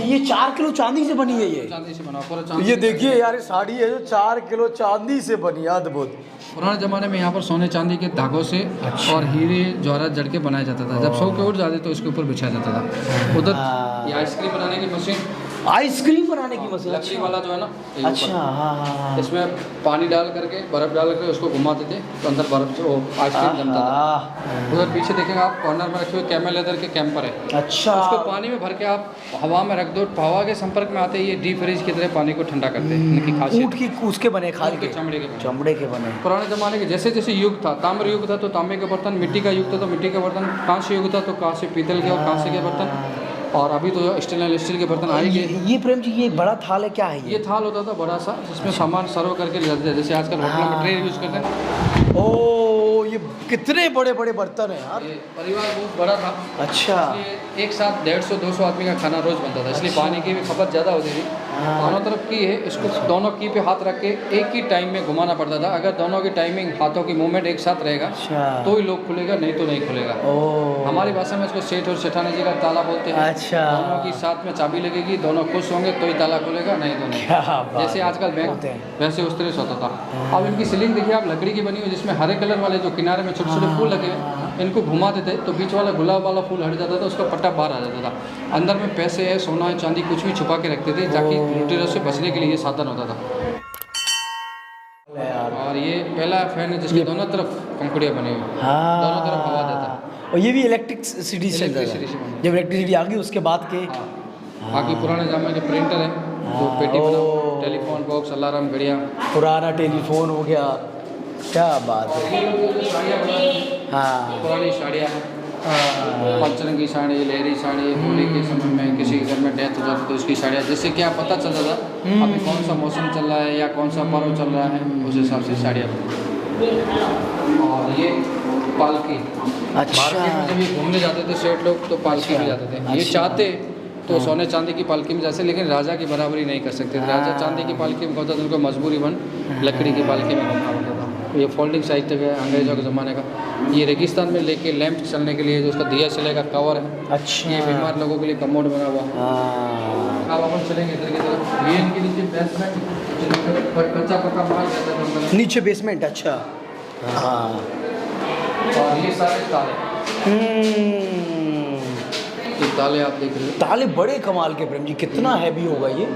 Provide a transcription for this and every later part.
ये 4 किलो चांदी से बनी है ये? चांदी से बना पूरा चांदी। ये देखिए यार, साड़ी है जो 4 किलो चांदी से बनी, अद्भुत। पुराने ज़माने में यहाँ पर सोने चांदी के धागों से और हीरे जवाहरात जड़ के बनाया जाता था। जब सो के उठ जाते तो इसके ऊपर बिछाया जाता था। उधर ये आइसक्रीम बनाने की मशीन, आइसक्रीम बनाने की मशीन, लकड़ी वाला जो है ना, अच्छा हाँ। इसमें पानी डाल करके बर्फ़ डाल करके उसको घुमाते थे तो अंदर बर्फ़ से वो आइसक्रीम जमता था। उधर पीछे देखेंगे आप, कॉर्नर में रखे हुए कैमल लेदर के कैंपर है। अच्छा, उसको पानी में भर के आप हवा में रख दो, हवा के संपर्क में आते ही ये डीप फ्रीज की तरह पानी को ठंडा करते हैं। इनकी खासियत ऊँट की उसके बने, खाल के चमड़े के बने। पुराने ज़माने के जैसे जैसे युग था, ताम्र युग था तो तांबे के बर्तन, मिट्टी का युग था तो मिट्टी के बर्तन, कांस्य युग था तो कांस्य पीतल के और कांस्य के बर्तन, और अभी तो स्टेनलेस स्टील के बर्तन आए गए। ये प्रेम जी, ये बड़ा थाल है, क्या है ये थाल होता था बड़ा सा, जिसमें सामान सर्व करके ले जाते थे, जैसे आजकल होटलों में ट्रे यूज़ करते हैं। ओ, ये कितने बड़े बड़े बर्तन हैं यार। ये परिवार बहुत बड़ा था। अच्छा, एक साथ 150-200 आदमी का खाना रोज बनता था, इसलिए पानी की भी खपत ज़्यादा होती थी। दोनों तरफ की है, इसको दोनों की पे हाथ रख के एक ही टाइम में घुमाना पड़ता था। अगर दोनों की टाइमिंग, हाथों की मूवमेंट एक साथ रहेगा तो ही लोग खुलेगा, नहीं तो नहीं खुलेगा। हमारी भाषा में इसको सेठ और सेठानी जी का ताला बोलते हैं। अच्छा, दोनों की साथ में चाबी लगेगी, दोनों खुश होंगे तो ही ताला खुलेगा, नहीं तो नहीं। जैसे आजकल बैंक वैसे उस तरह से होता था। अब इनकी सीलिंग देखिए आप, लकड़ी की बनी हुई, जिसमें हरे कलर वाले जो किनारे में छोटे छोटे फूल लगे हैं, इनको घुमाते थे तो बीच वाला गुलाब वाला फूल हट जाता था, उसका पट्टा बाहर आ जाता था। अंदर में पैसे है, सोना है, चांदी कुछ भी छुपा के रखते थे ताकि लुटेरों से बचने के लिए ये साधन होता था। और ये पहला फैन है जिसके दोनों तरफ पंखुड़ियाँ बनी हुई, दोनों तरफ हवा देता है। और ये भी इलेक्ट्रिसिटी से जब इलेक्ट्रिसिटी आ गई उसके बाद के। बाकी पुराने ज़माने के प्रिंटर है, जो पेटी बना, टेलीफोन बॉक्स, अलार्म, घड़ियाँ, पुराना टेलीफोन हो गया, क्या बात है। हाँ, पुरानी साड़ियाँ, पंचरंग की साड़ी, लहरी साड़ी, होली के समय में किसी के घर में डेथ हो जाती तो उसकी साड़ियाँ, जिससे क्या पता चलता था अभी कौन सा मौसम चल रहा है या कौन सा पर्व चल रहा है, उस हिसाब से साड़ियाँ बनती। और ये पालकी, मार्केट में जब ये घूमने जाते थे सेठ लोग तो पालकी में जाते थे। ये चाहते तो सोने चांदी की पालकी में जाते, लेकिन राजा की बराबरी नहीं कर सकते थे। राजा चांदी की पालकी में होता था, उनको मजबूरी बन लकड़ी की पालकी में घूमना पड़ता था। ये फोल्डिंग साइज तक है अंग्रेजों के ज़माने का। ये रेगिस्तान में लेके लैंप चलने के लिए जो उसका दिया चलेगा कवर है। अच्छा, ये बीमार लोगों के लिए कमोड बना हुआ। अब अपन चलेंगे इधर की तरफ, ये इनके नीचे बेसमेंट, कच्चा पक्का माल रहता था नीचे बेसमेंट। अच्छा, हाँ। और ये सारे ताले, ये ताले आप देख रहे हो, ताले बड़े कमाल के प्रेम जी, कितना हैवी होगा ये,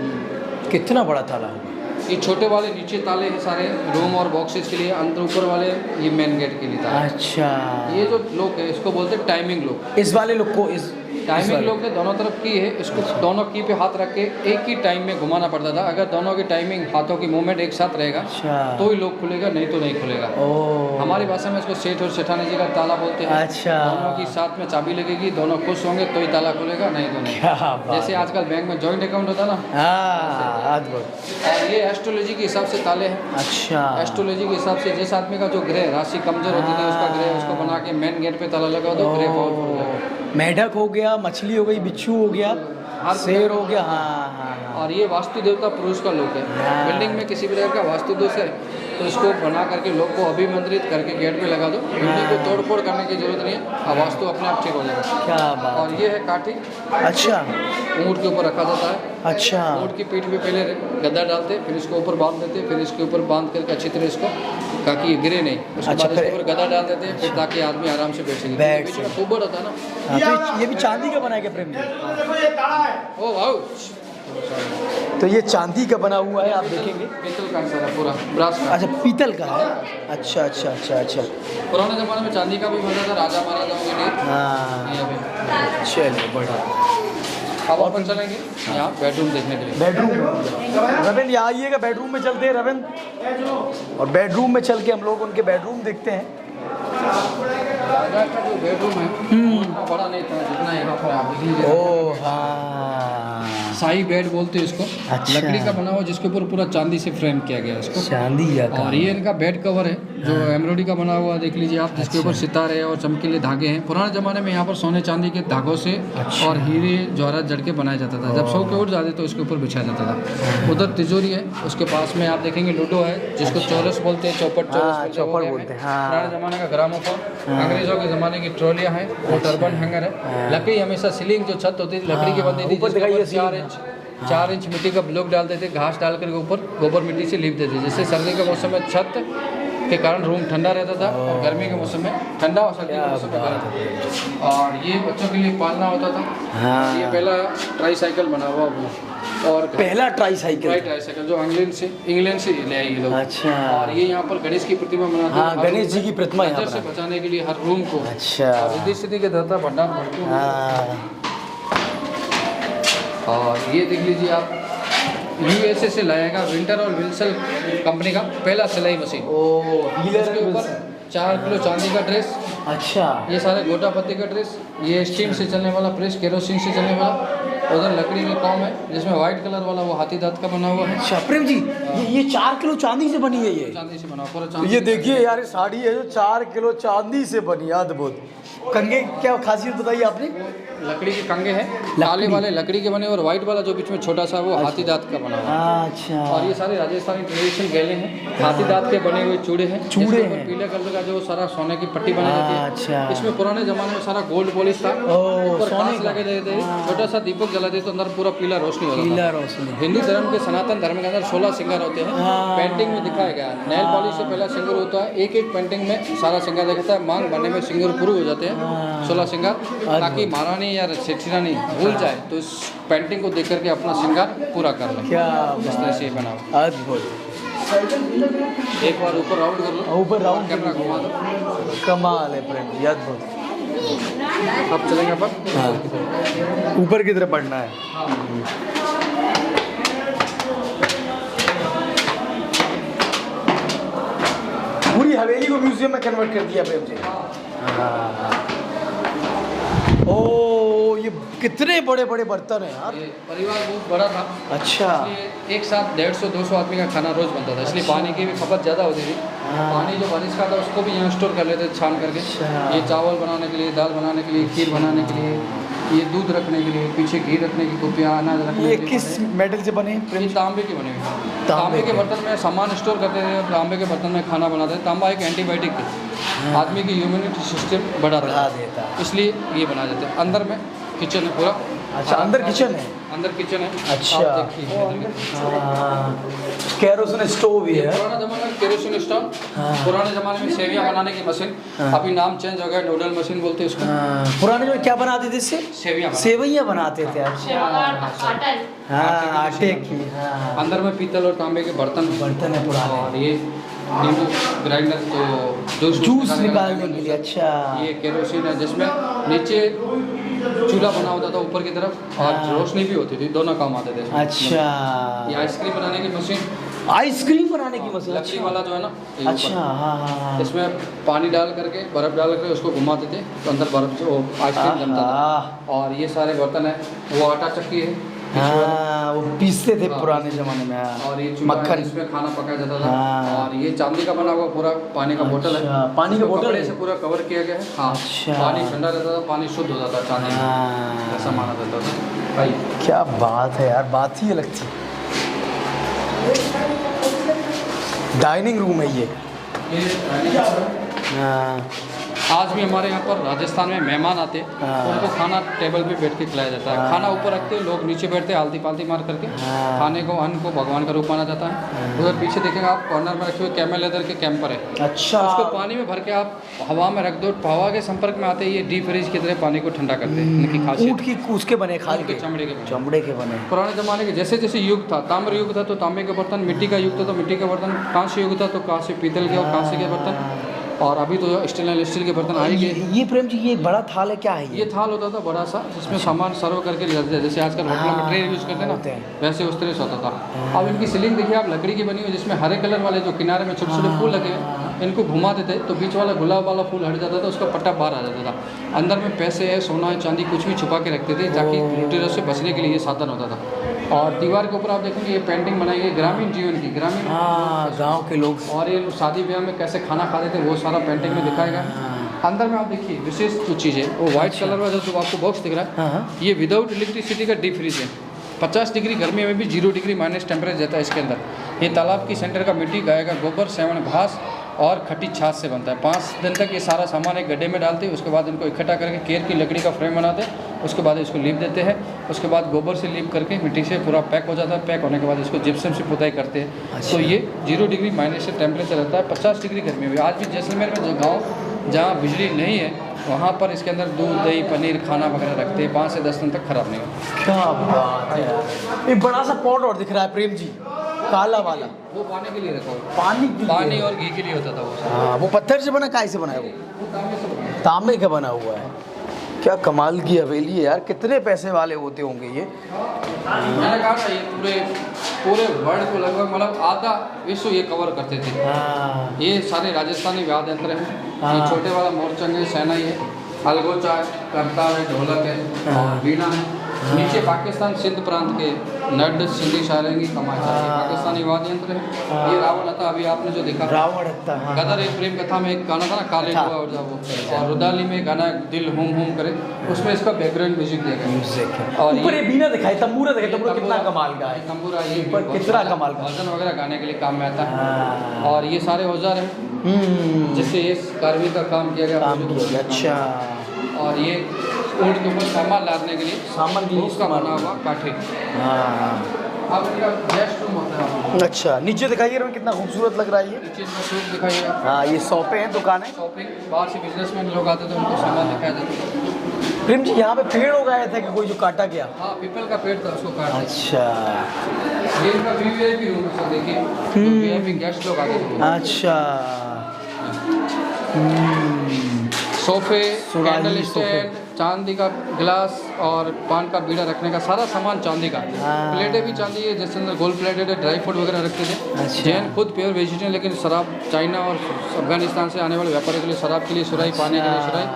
कितना बड़ा ताला होगा। ये छोटे वाले नीचे ताले हैं सारे रूम और बॉक्सेस के लिए, अंदर ऊपर वाले ये मेन गेट के लिए ताले। अच्छा, ये जो लोग है इसको बोलते हैं टाइमिंग लोग। इस वाले लोग को, इस टाइमिंग लोग ने दोनों तरफ की है, इसको दोनों की पे हाथ रख के एक ही टाइम में घुमाना पड़ता था। अगर दोनों की टाइमिंग, हाथों की मूवमेंट एक साथ रहेगा तो ही लोग खुलेगा, नहीं तो नहीं खुलेगा। हमारी भाषा में इसको सेठ और सेठानी जी का ताला बोलते हैं। अच्छा, दोनों की साथ में चाबी लगेगी, दोनों खुश होंगे तो ही ताला खुलेगा, नहीं तो नहीं। जैसे आजकल बैंक में जॉइंट अकाउंट होता ना। और ये एस्ट्रोलॉजी के हिसाब से ताले हैं। अच्छा, एस्ट्रोलॉजी के हिसाब से जिस आदमी का जो ग्रह राशि कमजोर होती थी उसका ग्रह, उसको बना के मेन गेट पे ताला लगा दो, ग्रह पावरफुल हो जाएगा। मेढक हो गया, मछली हो गई, बिच्छू हो गया, शेर हो गया। हाँ। और ये वास्तु देवता पुरुष का लोक है। बिल्डिंग में किसी प्रकार का वास्तु दोष है तो इसको बना करके लोग को अभिमंत्रित करके गेट पे लगा दो, बिल्डिंग को तोड़ फोड़ करने की जरूरत नहीं है, वास्तु अपने आप ठीक हो जाएगा। क्या बात। और ये है काठी। अच्छा, ऊँट के ऊपर रखा जाता है। अच्छा, ऊँट की पीठ पे पहले गद्दा डालते, फिर इसको ऊपर बांध देते, फिर इसके ऊपर बांध करके अच्छी तरह इसको ताकि ये गिरे नहीं, उसके बाद इसके ऊपर गद्दा डाल देते हैं, फिर ताकि आदमी आराम से बैठ सके। बीच में कुबर होता है ना। तो ये भी चांदी का बना है क्या प्रेम जी? ओ वाह, तो ये चांदी का बना हुआ है, आप देखेंगे। पीतल का सारा पूरा ब्रास का। अच्छा, पीतल का है। अच्छा अच्छा अच्छा अच्छा। पुराने ज़माने में चांदी का भी बनता था राजा महाराजाओं के लिए। हाँ, चलिए बढ़िया। अब अपन चलेंगे यहाँ बेडरूम देखने के लिए। बेडरूम, रविंद्र यहाँ आइएगा, बेडरूम में चलते हैं रविंद्र। और बेडरूम में चल के हम लोग उनके बेडरूम देखते हैं। राजा का जो बेडरूम है बड़ा नहीं था जितना यहाँ पर आप देखेंगे। ओह हाँ, शाही बेड बोलते हैं इसको। अच्छा, लकड़ी का बना हुआ जिसके ऊपर पूरा चांदी से फ्रेम किया गया है इसको। चांदी का। और ये इनका बेड कवर है। जो एम्ब्रॉयडरी का बना हुआ देख लीजिए आप, जिसके ऊपर सितारे और चमकीले धागे हैं। पुराने ज़माने में यहाँ पर सोने चांदी के धागों से और हीरे जवाहरात जड़ के बनाया जाता था। जब सौ के उठ जाते तो इसके ऊपर बिछाया जाता था। उधर तिजोरी है, उसके पास में आप देखेंगे लूडो है, जिसको चौरस बोलते हैं, चौपट चौपट बोलते हैं। पुराने ज़माने का ग्रामोफोन, अंग्रेजों के ज़माने की ट्रॉलियाँ हैं, वो टर्बन हैंगर है। लकड़ी हमेशा सीलिंग जो छत होती थी लकड़ी की बनती थी, 4 इंच मिट्टी का ब्लॉक डालते थे, घास डाल कर ऊपर गोबर मिट्टी से लीप देते थे, जिससे सर्दी के मौसम में छत के कारण रूम ठंडा रहता था और गर्मी के मौसम में ठंडा और सर्दी के मौसम में गर्म। और ये बच्चों के लिए पालना होता था। ये पहला ट्राई साइकिल बना हुआ वो, और पहला ट्राई साइकिल जो इंग्लैंड से ले आए ये लोग। अच्छा। और ये यहाँ पर गणेश की प्रतिमा बनाते हैं। गणेश जी की प्रतिमा यहाँ से बचाने के लिए हर रूम को। अच्छा। रिद्धि सिद्धि के दाता भंडार भरते हैं। और ये देख लीजिए आप, USA से लाएगा विंटर और विल्सन कंपनी का पहला सिलाई मशीन। इसके ऊपर 4 किलो चांदी का ड्रेस। अच्छा। ये सारे गोटा पत्ती का ड्रेस, ये स्टीम से चलने वाला प्रेस, केरोसिन से चलने वाला। उधर लकड़ी का काम है, जिसमें व्हाइट कलर वाला वो हाथी दांत का बना हुआ है। अच्छा प्रेम जी, ये 4 किलो चांदी से बनी है। ये चांदी से बना पूरा चांदी। ये देखिए यार, साड़ी है जो 4 किलो चांदी से बनी, अद्भुत। कंगे क्या खासियत बताइए आपने? लकड़ी के कंगे हैं, काले वाले लकड़ी के बने, और व्हाइट वाला जो बीच में छोटा सा वो हाथी दांत का बना हुआ है। अच्छा। और ये सारे राजस्थानी ट्रेडिशनल गहने हैं, हाथी दांत के बने हुए चूड़े हैं। पीले कलर का जो सारा सोने की पट्टी बनाई जाती है। अच्छा। इसमें पुराने जमाने में सारा गोल्ड पॉलिश था, ऊपर कांच लगे रहते थे, छोटा सा दीपक जलाते तो अंदर पूरा पीला रोशनी होता था। हिंदू धर्म के सनातन धर्म के अंदर 16 सिंगार होते हैं, पेंटिंग में दिखाया गया है। नेल पॉलिश से पहला सिंगार होता है, एक एक पेंटिंग में सारा सिंगार दिखता है। मांग बनने में सिंगार पूरे हो जाते हैं 16 सिंगार, ताकि महारानी या सेठी रानी भूल जाए तो इस पेंटिंग को देख करके अपना सिंगार पूरा कर ले। क्या इस तरह से बना। अद्भुत। एक बार ऊपर राउंड कर लो, ऊपर राउंड, कैमरा घुमा दो। कमाल है प्रेम जी, अद्भुत। अब चलेंगे अपन ऊपर की तरफ बढ़ना है। पूरी हवेली को म्यूजियम में कन्वर्ट कर दिया प्रेम जी। ओ, ये कितने बड़े बड़े बर्तन हैं यार। परिवार बहुत बड़ा था। अच्छा। एक साथ 150-200 आदमी का खाना रोज बनता था, इसलिए पानी की भी खपत ज़्यादा होती थी। पानी जो बारिश का था उसको भी यहाँ स्टोर कर लेते थे छान करके। ये चावल बनाने के लिए, दाल बनाने के लिए, खीर बनाने के लिए, ये दूध रखने के लिए, पीछे घी रखने की कुपियाँ, अनाज रखने के लिए। ये किस मेटल से बने? ये तांबे के बने हुए। तांबे के बर्तन में सामान स्टोर करते थे, तांबे के बर्तन में खाना बनाते थे। तांबा एक एंटीबायोटिक है, आदमी की इम्यूनिटी सिस्टम बढ़ा देता है, इसलिए ये बना देते हैं। अंदर में किचन है पूरा। अच्छा, अंदर किचन है। अंदर किचन है। अच्छा। केरोसिन स्टोव भी है। पुराना जमाना में केरोसिन स्टोव, पुराने जमाने में सेवियां बनाने की मशीन, अभी नाम चेंज हो गया, नूडल मशीन बोलते हैं उसको। पुराने में क्या बनाते थे इससे? सेवइयां बनाते थे। आटे की। अंदर में पीतल और तांबे के बर्तन है पुराने। और ये नींबू ग्राइंडर, तो जूस निकालने के लिए। अच्छा। ये केरोसिन है, जिसमें नीचे चूल्हा बना होता था ऊपर की तरफ, और रोशनी भी होती थी, दोनों काम आते थे। अच्छा। ये आइसक्रीम बनाने की मशीन, आइसक्रीम बनाने की मशीन, लकड़ी वाला जो है ना। अच्छा। हाँ। इसमें पानी डाल करके, बर्फ डाल करके उसको घुमाते थे तो अंदर बर्फ से वो आइसक्रीम जमता था। और ये सारे बर्तन है, वो आटा चक्की है। हाँ, वो पीसते थे पुराने जमाने में। और ये मक्खन, इसमें खाना पकाया जाता था। और ये चांदी का बना हुआ पूरा पानी का बोतल है। पानी का बोतल से पूरा कवर किया गया है। हाँ। पानी ठंडा रहता था, पानी शुद्ध होता था चांदी में, ऐसा माना जाता था भाई। क्या बात है यार, बात ही अलग थी। डाइनिंग रूम है ये। आज भी हमारे यहाँ पर राजस्थान में मेहमान आते हैं, उनको खाना टेबल पे बैठ के खिलाया जाता है। खाना ऊपर रखते हैं, लोग नीचे बैठते हैं, आलती पालती मार करके। खाने को, अन्न को भगवान का रूप माना जाता है। उधर पीछे देखेंगे आप, कॉर्नर में रखे हुए कैमल लेदर के कैंपर है। अच्छा। उसको पानी में भर के आप हवा में रख दो, हवा के संपर्क में आते ही ये डीप फ्रीज की तरह पानी को ठंडा करते हैं। इनकी खासियत ऊँट की उसके बने, खाल के चमड़े के बने। पुराने जमाने के जैसे जैसे युग था, ताम्र युग था तो तांबे के बर्तन, मिट्टी का युग था तो मिट्टी के बर्तन, कांस्य युग था तो कांस्य पीतल के और कांस्य के बर्तन, और अभी तो स्टेनलेस स्टील के बर्तन आ गए। ये प्रेम जी, ये बड़ा थाल है, क्या है ये थाल होता था बड़ा सा, जिसमें सामान सर्व करके ले जाते थे, जैसे आजकल होटल में ट्रे यूज़ करते हैं ना, वैसे उस तरह से होता था। अब इनकी सीलिंग देखिए आप, लकड़ी की बनी हुई, जिसमें हरे कलर वाले जो किनारे में छोटे छोटे फूल लगे हैं, इनको घुमाते थे तो बीच वाला गुलाब वाला फूल हट जाता था, उसका पट्टा बाहर आ जाता था। अंदर में पैसे है, सोना है, चांदी कुछ भी छुपा के रखते थे ताकि लुटेरों से बचने के लिए ये साधन होता था। और दीवार के ऊपर आप देखेंगे ये पेंटिंग बनाई गई ग्रामीण जीवन की, ग्रामीण गाँव के लोग, और ये शादी ब्याह में कैसे खाना खाते थे वो सारा पेंटिंग में दिखाया गया। अंदर में आप देखिए विशेष जो चीज़ है वो व्हाइट कलर में जो आपको बॉक्स दिख रहा है, ये विदाउट इलेक्ट्रिसिटी का डीप फ्रीज है। 50 डिग्री गर्मी में भी 0 डिग्री माइनस टेम्परेचर रहता है इसके अंदर। ये तालाब की सेंटर का मिट्टी, गाय का गोबर, सेवण घास और खट्टी छाछ से बनता है। 5 दिन तक ये सारा सामान एक गड्ढे में डालते हैं, उसके बाद इनको इकट्ठा करके केर की लकड़ी का फ्रेम बनाते हैं, उसके बाद इसको लीप देते हैं, उसके बाद गोबर से लीप करके मिट्टी से पूरा पैक हो जाता है। पैक होने के बाद इसको जिप्सम से पुताई करते हैं। तो ये 0 डिग्री माइनस से टेम्परेचर रहता है 50 डिग्री गर्मी में। आज भी जैसलमेर में जो गाँव जहाँ बिजली नहीं है वहाँ पर इसके अंदर दूध, दही, पनीर, खाना वगैरह रखते हैं, 5 से 10 दिन तक खराब नहीं होता। क्या बात है यार। एक बड़ा सा पॉट और दिख रहा है प्रेम जी, काला वाला, वो पानी के लिए रखा हुआ, पानी और घी के लिए होता था वो। हाँ, वो पत्थर से बना, काय से बना है वो? तांबे का बना हुआ है। क्या कमाल की हवेली है यार, कितने पैसे वाले होते होंगे ये। मैंने कहा था ये पूरे वर्ल्ड को लगभग मतलब आधा विश्व ये कवर करते थे। ये सारे राजस्थानी वाद्य यंत्र हैं। ये छोटे वाला मोरचंग है, शहनाई है, अलगोचा है, करतार है, ढोलक है और वीणा है। नीचे पाकिस्तान सिंध प्रांत के नड, सिंधी, सारंगी, कमाचा पाकिस्तानी वाद्य यंत्र है। ये रावण था, अभी आपने जो देखा रावण था। गदर एक प्रेम कथा में एक गाना था ना, काले हुआ और वो, और रुदाली में गाना दिल हुम हुम करे, उसमें इसका बैकग्राउंड म्यूजिक दिया गया। और ऊपर ये बीना दिखाई, तंबूरा दिखाई, तंबूरा कितना कमाल का है। तंबूरा ये कितना कमाल का, भजन वगैरह गाने के लिए काम में आता है। और ये सारे औजार हैं जिससे इस कारवी का काम किया गया। अच्छा। और ये ऊँट के ऊपर सामान लादने के लिए, सामान के लिए उसका बना हुआ काठे। अब इनका गेस्ट रूम होता है। अच्छा, नीचे दिखाइए कितना खूबसूरत लग रहा है ये। नीचे इसका शॉप दिखाइएगा। हाँ, ये शॉपें हैं, दुकानें। शॉपिंग, बाहर से बिजनेसमैन लोग आते थे, उनको सामान दिखाया जाता था। प्रेम जी, यहाँ पे पेड़ उगाया था कि कोई जो काटा गया? हाँ, पीपल का पेड़ था, उसको काटा। अच्छा। ये इनका वीवीआईपी रूम है, देखिए वीवीआईपी गेस्ट लोग आते थे। अच्छा। सोफे, कैंडल स्टैंड, चांदी का गिलास और पान का बीड़ा रखने का सारा सामान चांदी का। प्लेटें भी चांदी है, जैसे अंदर गोल्ड प्लेटेड है, ड्राई फ्रूट वगैरह रखते थे। जैन खुद प्योर वेजिटेरियन, लेकिन शराब चाइना और अफगानिस्तान से आने वाले व्यापारियों के लिए शराब के लिए सुराई, पानी के लिए सुराई।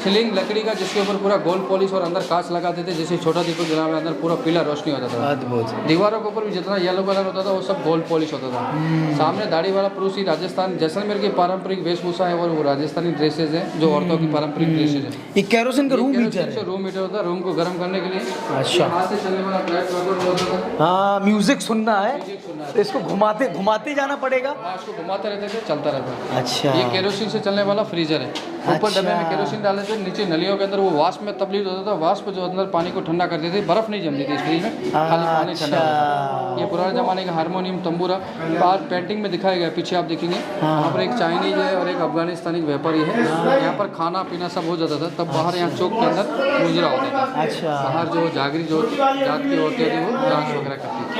सीलिंग लकड़ी का, जिसके ऊपर पूरा गोल्ड पॉलिश और अंदर कांच लगाते थे, जैसे छोटा दीपक जला में अंदर पूरा पीला रोशनी होता था। अद्भुत। दीवारों के ऊपर भी जितना येलो कलर होता था वो सब गोल्ड पॉलिश होता था। सामने दाढ़ी वाला पुरुष ही राजस्थान जैसलमेर की पारंपरिक वेशभूषा है, और वो राजस्थानी ड्रेसेज है जो औरतों की पारंपरिक ड्रेसेज है। ये केरोसिन का रूम हीटर होता है, रूम को गर्म करने के लिए। अच्छा। हाथ से चलने वाला ड्राइव वाटर होता था। हाँ, म्यूजिक सुनना है तो इसको घुमाते घुमाते जाना पड़ेगा। हाँ, इसको घुमाते रहते थे, चलता रहता है। अच्छा। ये केरोसिन से चलने वाला फ्रीजर है। ऊपर डब्बे में केरोसिन डाले थे, नीचे नलियों के अंदर वो वाष्प में तब्दील होता था। वाष्प जो अंदर पानी को ठंडा कर देती थी, बर्फ नहीं जमती थी इस फ्रिज में, खाली पानी ठंडा होता था। ये पुराने जमाने का हारमोनियम, तंबूरा बाहर पेंटिंग में दिखाया गया। पीछे आप देखेंगे वहाँ पर एक चाइनीज है और एक अफगानिस्तानी व्यापारी है। यहाँ पर खाना पीना सब हो जाता था। तब बाहर यहाँ चौक के अंदर मुजरा होता था। अच्छा। बाहर जो जागरी जो जात की औरतें थी वो डांस वगैरह करती थी।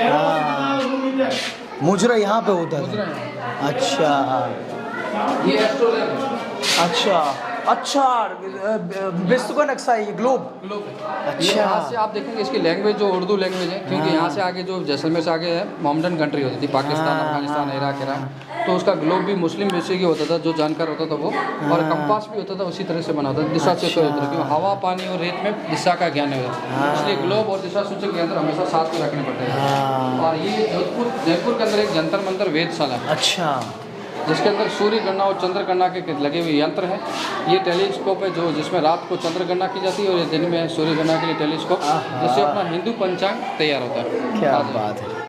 मुजरा यहाँ पे होता मुजरा है। अच्छा। ये एस्ट्रोलैब है। अच्छा अच्छा, विश्व का नक्शा है ये, ग्लोब। अच्छा। यहाँ से आप देखेंगे इसकी लैंग्वेज जो उर्दू लैंग्वेज है, क्योंकि यहाँ से आगे जो जैसलमेर से आगे है मोमडन कंट्री होती थी, पाकिस्तान, अफगानिस्तान, इराक, तो उसका ग्लोब भी मुस्लिम विषय की होता था, जो जानकार होता था वो। और कंपास भी होता था उसी तरह से बना होता था, दिशा सूचक होता था, क्योंकि हवा, पानी और रेत में दिशा का ज्ञान होता है, इसलिए ग्लोब और दिशा सूचक यंत्र हमेशा साथ में रखने पड़ते हैं। और ये जयपुर के अंदर एक जंतर मंतर वेधशाला है। अच्छा। जिसके अंदर सूर्य गणना और चंद्र गणना के लगे हुए यंत्र हैं। ये टेलीस्कोप है जो जिसमें रात को चंद्र गणना की जाती है और दिन में सूर्य गणना के लिए टेलीस्कोप, जिससे अपना हिंदू पंचांग तैयार होता है। क्या बात है।